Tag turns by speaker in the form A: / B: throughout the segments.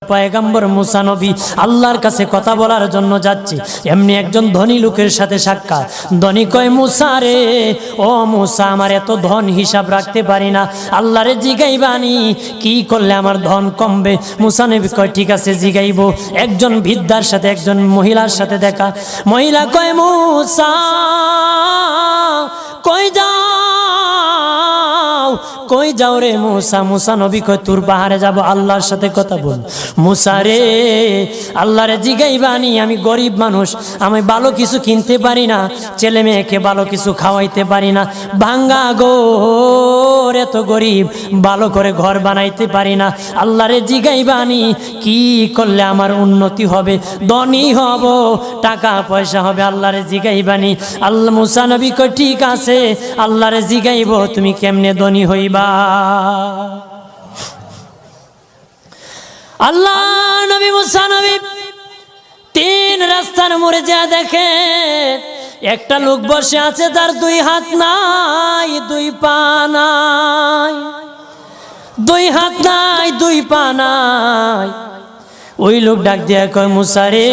A: পয়গম্বর মুসা নবী আল্লাহর কাছে কথা বলার জন্য যাচ্ছে, এমনি একজন ধনী লোকের সাথে সাক্ষাৎ। ধনী কয়, মুসা রে, ও মুসা, আমার এত ধন হিসাব রাখতে পারি না, আল্লাহরে জিগাইবানি কি করলে আমার ধন কমবে? মুসা নবী কয়, ঠিক আছে জিগাইব। একজন বৃদ্ধার সাথে একজন মহিলার সাথে দেখা। মহিলা কয়, মুসা কই যাও, কই যাও রে মুসা? মুসা নবী কয়, তোর পাহাড়ে যাব, আল্লাহর সাথে কথা বল। মুসা রে, আল্লাহরে জিগাইবানি, আমি গরিব মানুষ, আমি ভালো কিছু কিনতে পারি না, ছেলে মেয়েকে ভালো কিছু খাওয়াইতে পারি না, ভাঙ্গা ঘর, এত গরিব, ভালো করে ঘর বানাইতে পারি না, আল্লাহরে জিগাইবানি কি করলে আমার উন্নতি হবে, ধনী হব, টাকা পয়সা হবে, আল্লাহরে জিগাইবানি। আল্লাহ মুসা নবী কয়, ঠিক আছে, আল্লাহরে জিগাইব, তুমি কেমনে ধনী হইবা? আল্লাহ নবী মুসা নবী তিন রাস্তার মোড়ে যা দেখে একটা লোক বসে আছে, তার দুই হাত নাই, দুই পা নাই, দুই হাত নাই, দুই পা নাই। ওই লোক ডাক দিয়া কয়, মুসা রে,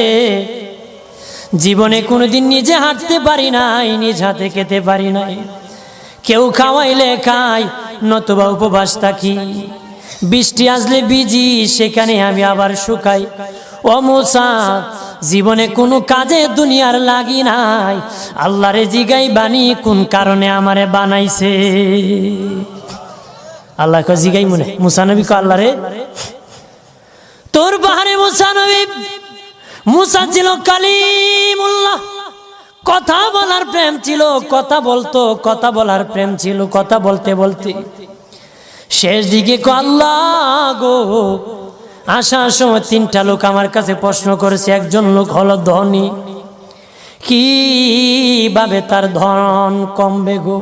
A: জীবনে কোনোদিন নিজে হাঁটতে পারি নাই, নিজ হাতে খেতে পারি নাই, কেউ খাওয়াইলে খাই, নতুবা উপবাস থাকি, বৃষ্টি আসলে ভিজি, সেখানে আমি আবার শুকাই। ও মুসা, জীবনে কোনো কাজে দুনিয়ার লাগি নাই, আল্লাহরে জিগাইবানি কোন কারণে আমারে বানাইছে? আল্লাহ কয়, জিগাই মনে। মুসা নবী কয়, আল্লাহরে তোর পাহাড়ে মুসা নবী, মুসা ছিল কালিমুল্লাহ, কথা বলার প্রেম ছিল, কথা বলতো, কথা বলার প্রেম ছিল। কথা বলতে বলতে শেষ দিকে আল্লাহ গো, আসার সময় তিনটা লোক আমার কাছে প্রশ্ন করেছে। একজন লোক হলো ধনী, কিভাবে তার ধন কমবে গো?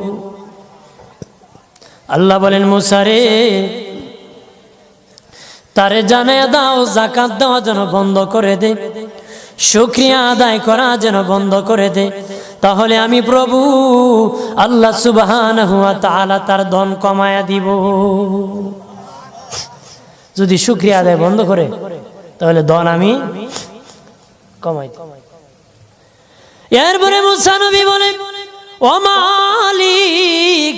A: আল্লাহ বলেন, মুসা রে, তারে জানায়া দাও যাকাত দেওয়া যেন বন্ধ করে দে, শুকরিয়া আদায় করা যেন বন্ধ করে দে, তাহলে আমি প্রভু আল্লাহ সুবহানাহু ওয়া তাআলা তার ধন কমায়া দিব। যদি শুকরিয়া আদায় বন্ধ করে, তাহলে ধন আমি কমাই দেব। এরপরে মুসা নবী বলে, ও মালিক,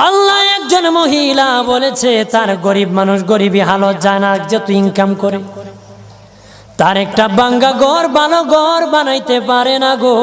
A: আল্লাহ একজন মহিলা বলেছে তার গরিব মানুষ, গরিবী হালত যায় না, যত ইনকাম করে তার একটা ভাঙ্গা ঘর, ভালো ঘর বানাইতে পারে না গো।